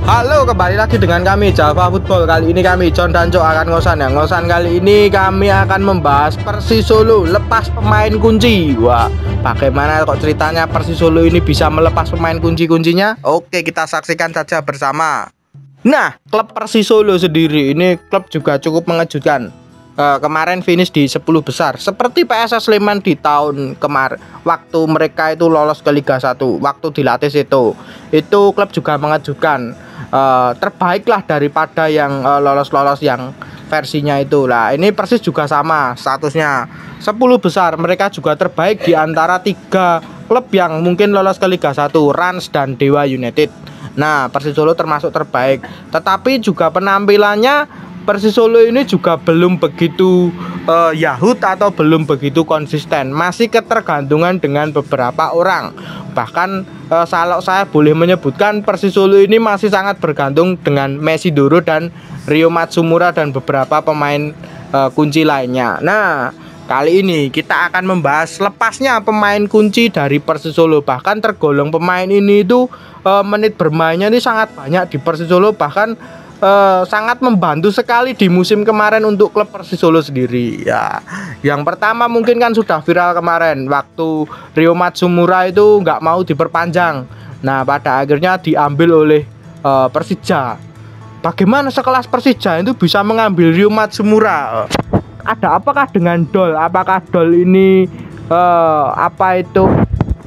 Halo, kembali lagi dengan kami Java Football. Kali ini kami John dan Cok akan ngosan ya. Ngosan kali ini kami akan membahas Persis Solo lepas pemain kunci. Wah, bagaimana kok ceritanya Persis Solo ini bisa melepas pemain kunci-kuncinya? Oke, kita saksikan saja bersama. Nah, klub Persis Solo sendiri ini klub juga cukup mengejutkan. Kemarin finish di 10 besar seperti PSS Sleman di tahun kemarin waktu mereka itu lolos ke Liga 1 waktu dilatih itu klub juga mengejutkan. Terbaiklah daripada yang lolos-lolos yang versinya itu lah. Ini Persis juga sama statusnya 10 besar, mereka juga terbaik di antara 3 klub yang mungkin lolos ke Liga 1, Rans dan Dewa United. Nah, Persis Solo termasuk terbaik, tetapi juga penampilannya Persis Solo ini juga belum begitu yahut atau belum begitu konsisten, masih ketergantungan dengan beberapa orang. Bahkan kalau saya boleh menyebutkan, Persis Solo ini masih sangat bergantung dengan Messi Doro dan Rio Matsumura dan beberapa pemain kunci lainnya. Nah, kali ini kita akan membahas lepasnya pemain kunci dari Persis Solo. Bahkan tergolong pemain ini itu menit bermainnya ini sangat banyak di Persis Solo, bahkan sangat membantu sekali di musim kemarin untuk klub Persis Solo sendiri ya. Yang pertama mungkin kan sudah viral kemarin waktu Rio Matsumura itu nggak mau diperpanjang. Nah, pada akhirnya diambil oleh Persija. Bagaimana sekelas Persija itu bisa mengambil Rio Matsumura? Ada apakah dengan Dol? Apakah Dol ini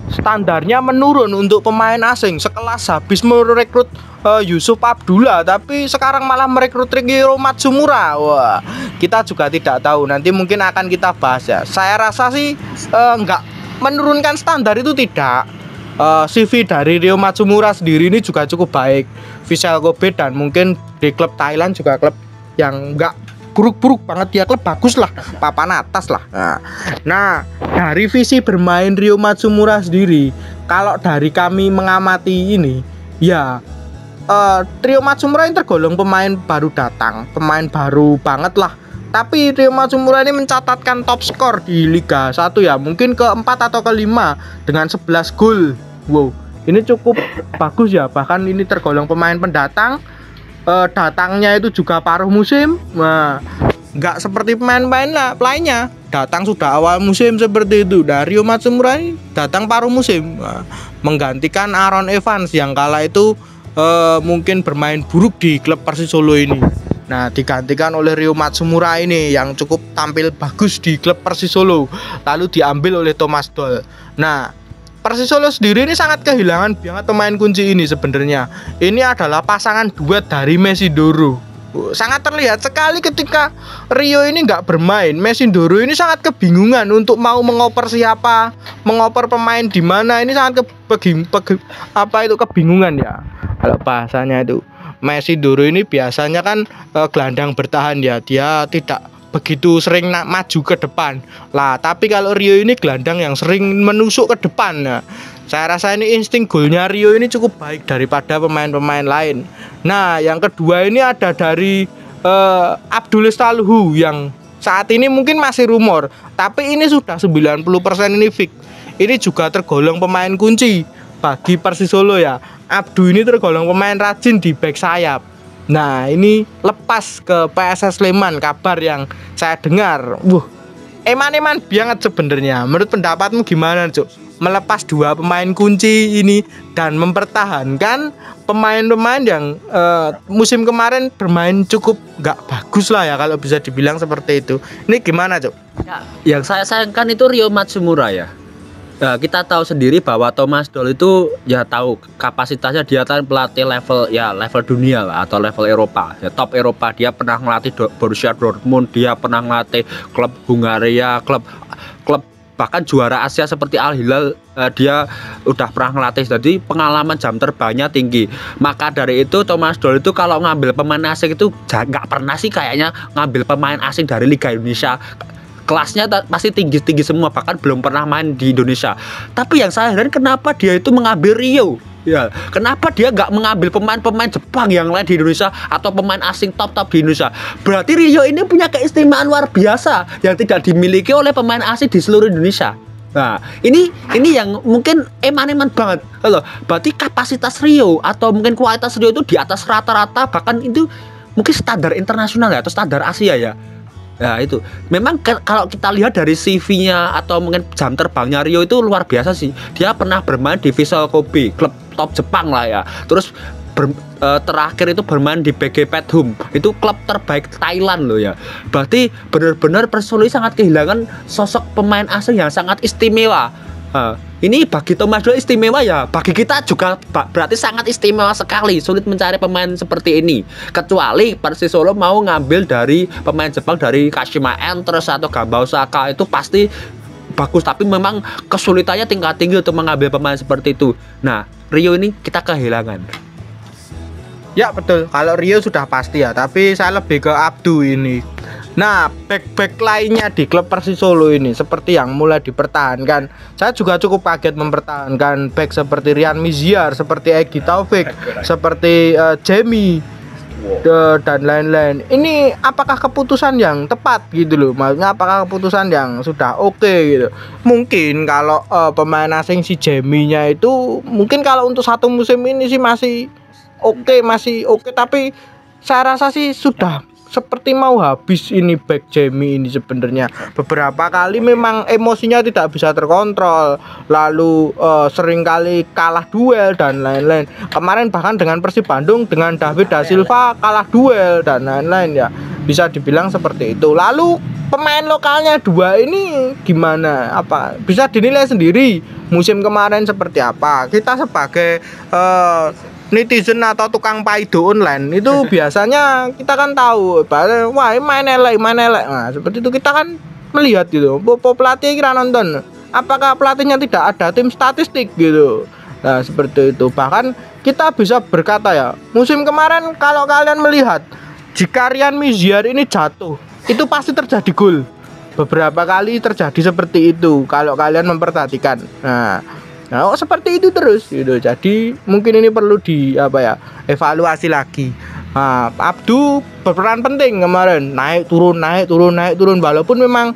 standarnya menurun untuk pemain asing, sekelas habis merekrut Yusuf Abdullah tapi sekarang malah merekrut Rio Matsumura? Wah, kita juga tidak tahu, nanti mungkin akan kita bahas ya. Saya rasa sih nggak menurunkan standar itu tidak. CV dari Rio Matsumura sendiri ini juga cukup baik, Vissel Kobe, dan mungkin di klub Thailand juga klub yang nggak buruk-buruk banget ya, klub bagus lah, papan atas lah. Nah, dari visi bermain Rio Matsumura sendiri, kalau dari kami mengamati ini ya, Rio Matsumura ini tergolong pemain baru datang, pemain baru banget lah. Tapi Rio Matsumura ini mencatatkan top skor di Liga 1 ya, mungkin keempat atau kelima dengan 11 gol. Wow, ini cukup bagus ya. Bahkan ini tergolong pemain pendatang. Datangnya itu juga paruh musim. Nah, nggak seperti pemain-pemain lainnya datang sudah awal musim seperti itu. Dari Rio Matsumura ini datang paruh musim, menggantikan Aaron Evans yang kala itu mungkin bermain buruk di klub Persis Solo ini. Nah, digantikan oleh Rio Matsumura ini yang cukup tampil bagus di klub Persis Solo, lalu diambil oleh Thomas Doll. Nah, Persis Solo sendiri ini sangat kehilangan banget pemain kunci ini sebenarnya. Ini adalah pasangan duet dari Messi Doro. Sangat terlihat sekali ketika Rio ini nggak bermain, Messi Doro ini sangat kebingungan untuk mau mengoper siapa, mengoper pemain di mana. Ini sangat kebingungan ya. Kalau bahasanya itu, Messi Doro ini biasanya kan gelandang bertahan ya, dia tidak begitu sering maju ke depan lah. Tapi kalau Rio ini gelandang yang sering menusuk ke depan. Nah, saya rasa ini insting golnya Rio ini cukup baik daripada pemain-pemain lain. Nah, yang kedua ini ada dari Abdul Staluhu yang saat ini mungkin masih rumor, tapi ini sudah 90% ini fix. Ini juga tergolong pemain kunci bagi Persis Solo ya. Abdu ini tergolong pemain rajin di back sayap. Nah, ini lepas ke PSS Sleman, kabar yang saya dengar. Eman-eman banget sebenarnya. Menurut pendapatmu gimana, Cuk? Melepas 2 pemain kunci ini dan mempertahankan pemain-pemain yang musim kemarin bermain cukup nggak bagus lah ya, kalau bisa dibilang seperti itu. Ini gimana, Cuk? Ya, yang saya sayangkan itu Rio Matsumura ya. Nah, kita tahu sendiri bahwa Thomas Doll itu ya tahu kapasitasnya, dia kan pelatih level dunia lah, atau level Eropa ya, top Eropa. Dia pernah melatih Borussia Dortmund, dia pernah melatih klub Hungaria, klub bahkan juara Asia seperti Al Hilal, dia udah pernah melatih. Jadi pengalaman jam terbangnya tinggi. Maka dari itu Thomas Doll itu kalau ngambil pemain asing itu nggak pernah sih kayaknya ngambil pemain asing dari Liga Indonesia. Kelasnya pasti tinggi-tinggi semua, bahkan belum pernah main di Indonesia. Tapi yang saya heran, kenapa dia itu mengambil Rio ya? Kenapa dia nggak mengambil pemain-pemain Jepang yang lain di Indonesia atau pemain asing top-top di Indonesia? Berarti Rio ini punya keistimewaan luar biasa yang tidak dimiliki oleh pemain asing di seluruh Indonesia. Nah, ini yang mungkin eman-eman banget. Loh, berarti kapasitas Rio atau mungkin kualitas Rio itu di atas rata-rata, bahkan itu mungkin standar internasional ya atau standar Asia ya. Nah, itu. Memang kalau kita lihat dari CV-nya atau mungkin jam terbangnya Rio itu luar biasa sih. Dia pernah bermain di Vissel Kobe, klub top Jepang lah ya. Terus terakhir itu bermain di BG Pathum, itu klub terbaik Thailand loh ya. Berarti benar-benar Persolo sangat kehilangan sosok pemain asing yang sangat istimewa. Ini bagi Thomas Doll istimewa ya, bagi kita juga berarti sangat istimewa sekali. Sulit mencari pemain seperti ini, kecuali Persisolo mau ngambil dari pemain Jepang dari Kashima Antlers atau Gamba Osaka, itu pasti bagus, tapi memang kesulitannya tingkat tinggi untuk mengambil pemain seperti itu. Nah, Rio ini kita kehilangan. Ya betul, kalau Rio sudah pasti ya, tapi saya lebih ke Abdu ini. Nah, back lainnya di klub Persisolo ini seperti yang mulai dipertahankan. Saya juga cukup kaget mempertahankan back seperti Rian Miziar, seperti Egy Taufik, seperti Jamie dan lain-lain. Ini apakah keputusan yang tepat gitu loh? Maksudnya apakah keputusan yang sudah oke gitu? Mungkin kalau pemain asing si Jamie-nya itu mungkin kalau untuk satu musim ini sih masih oke, tapi saya rasa sih sudah seperti mau habis ini back Jamie ini sebenarnya. Beberapa kali memang emosinya tidak bisa terkontrol, lalu seringkali kalah duel dan lain-lain. Kemarin bahkan dengan Persib Bandung dengan David Da Silva kalah duel dan lain-lain ya. Bisa dibilang seperti itu. Lalu pemain lokalnya dua ini gimana? Apa bisa dinilai sendiri musim kemarin seperti apa? Kita sebagai netizen atau tukang paido online itu biasanya kita kan tahu, wah main elek. Nah, seperti itu kita kan melihat gitu. Pelatih kira nonton. Apakah pelatihnya tidak ada tim statistik gitu? Nah, seperti itu. Bahkan kita bisa berkata ya, musim kemarin kalau kalian melihat jika Rian Miziar ini jatuh, itu pasti terjadi gol. Beberapa kali terjadi seperti itu kalau kalian memperhatikan. Nah, seperti itu terus gitu. Jadi mungkin ini perlu evaluasi lagi. Nah, Abdu berperan penting kemarin, naik turun. Walaupun memang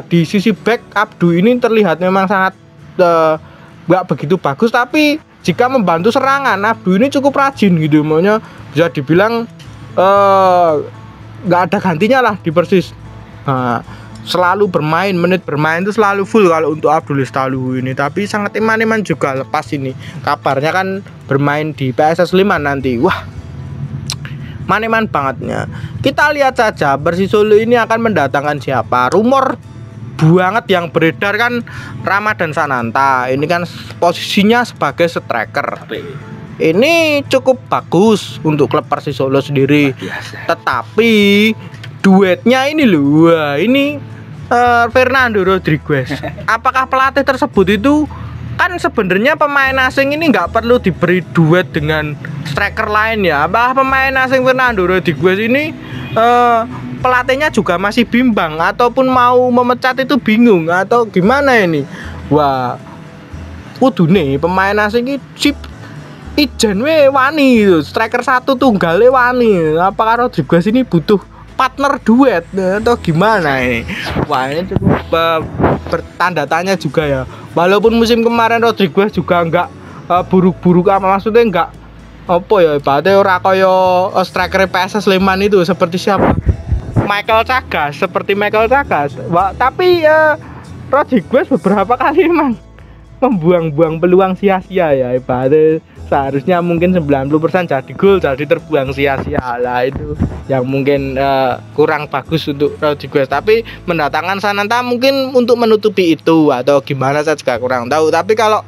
di sisi back Abdu ini terlihat memang sangat nggak begitu bagus, tapi jika membantu serangan Abdu ini cukup rajin gitu. Maunya bisa dibilang nggak ada gantinya lah di Persis. Nah, selalu menit bermain itu selalu full kalau untuk Abdul Lestaluhu ini. Tapi sangat eman-eman juga lepas ini. Kabarnya kan bermain di PSS Sleman nanti. Wah, maneman bangetnya. Kita lihat saja Persisolo ini akan mendatangkan siapa. Rumor banget yang beredar kan Ramadan Sananta. Ini kan posisinya sebagai striker. Ini cukup bagus untuk klub Persisolo sendiri. Tetapi duetnya ini loh, wah ini Fernando Rodriguez. Apakah pelatih tersebut itu kan sebenarnya pemain asing ini nggak perlu diberi duet dengan striker lain ya? Apakah pemain asing Fernando Rodriguez ini pelatihnya juga masih bimbang ataupun mau memecat itu bingung atau gimana ini? Wah, kudune pemain asing ini chip ijen we wani itu, striker satu tunggale wani. Apakah Rodriguez ini butuh partner duet atau gimana ini? Wah, ini cukup bertanda tanya juga ya. Walaupun musim kemarin Rodriguez juga enggak buruk-buruk maksudnya enggak ibaratnya ora kaya striker PSS Sleman itu seperti siapa? Seperti Michael Cagas. Wah, tapi Rodriguez beberapa kali memang membuang-buang peluang sia-sia ya, ibaratnya seharusnya mungkin 90% jadi gol jadi terbuang sia-sia lah. Itu yang mungkin kurang bagus untuk Rodriguez. Tapi mendatangkan Sananta mungkin untuk menutupi itu atau gimana saya juga kurang tahu. Tapi kalau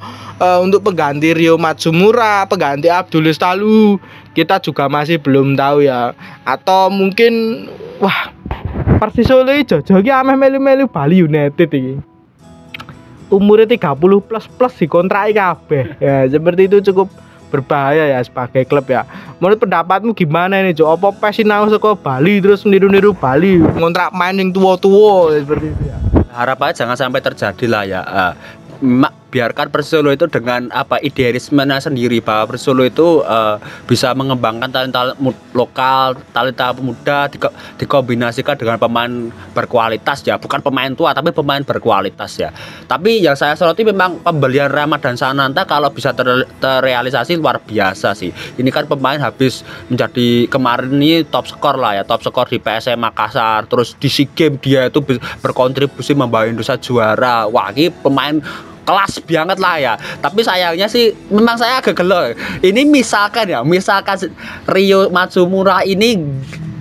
untuk pengganti Ryo Matsumura, pengganti Abdul Lestaluhu, kita juga masih belum tahu ya. Atau mungkin Persisolo jojo iki ameh melu-melu Bali United iki. Umurnya 30 plus dikontrak kabeh. Ya, seperti itu cukup berbahaya ya sebagai klub ya. Menurut pendapatmu gimana ini, Jo? Apa Pesinau saka Bali terus niru-niru Bali, ngontrak main yang tua-tua seperti itu ya? Harapannya jangan sampai terjadi lah ya. biarkan Persisolo itu dengan idealismenya sendiri, bahwa Persisolo itu bisa mengembangkan talent-talent lokal, talent muda dikombinasikan dengan pemain berkualitas ya, bukan pemain tua tapi pemain berkualitas ya. Tapi yang saya soroti memang pembelian Ramadhan Sananta kalau bisa terrealisasi luar biasa sih. Ini kan pemain habis menjadi kemarin ini top skor lah ya, top skor di PSM Makassar, terus di SEA Games dia itu berkontribusi membawa Indonesia juara. Wah, ini pemain kelas banget lah ya. Tapi sayangnya sih memang saya agak gelo. Ini misalkan Rio Matsumura ini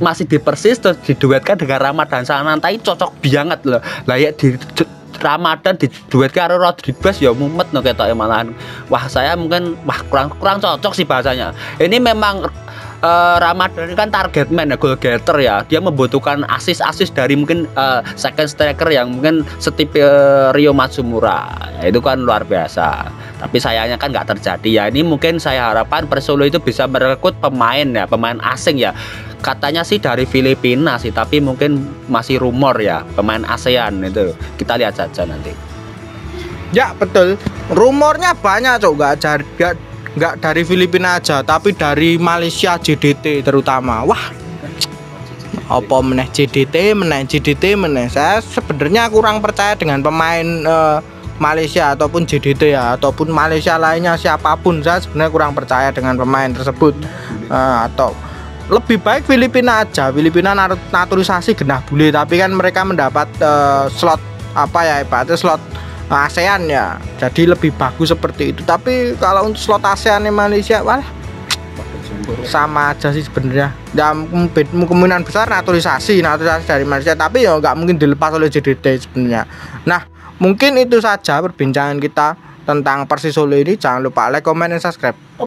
masih di Persis terus diduetkan dengan Ramadhan Sananta, ini cocok banget loh. Lah ya di Ramadan diduetkan karo Rodriguez ya mumet no ketoke malahan. Wah, saya mungkin kurang cocok sih bahasanya. Ini memang Ramadhan ini kan target man ya, goal getter ya. Dia membutuhkan asis dari mungkin second striker yang mungkin setipe Rio Matsumura. Ya, itu kan luar biasa. Tapi sayangnya kan nggak terjadi ya. Ini mungkin saya harapkan Persisolo itu bisa merekrut pemain ya, pemain asing ya. Katanya sih dari Filipina sih, tapi mungkin masih rumor ya, pemain ASEAN itu. Kita lihat saja nanti. Ya betul, rumornya banyak cok, nggak dari Filipina aja, tapi dari Malaysia JDT terutama. Wah, apa meneh JDT meneh. Saya sebenarnya kurang percaya dengan pemain Malaysia ataupun JDT ya, ataupun Malaysia lainnya siapapun. Saya sebenarnya kurang percaya dengan pemain tersebut. Atau lebih baik Filipina aja. Filipina naturalisasi genah bule, tapi kan mereka mendapat slot slot ASEAN ya, jadi lebih bagus seperti itu. Tapi kalau untuk slot ASEAN di Malaysia, wah sama aja sih sebenarnya. Dan kemungkinan besar naturalisasi dari Malaysia, tapi ya nggak mungkin dilepas oleh JDT sebenarnya. Nah, mungkin itu saja perbincangan kita tentang Persisolo ini. Jangan lupa like, comment, dan subscribe.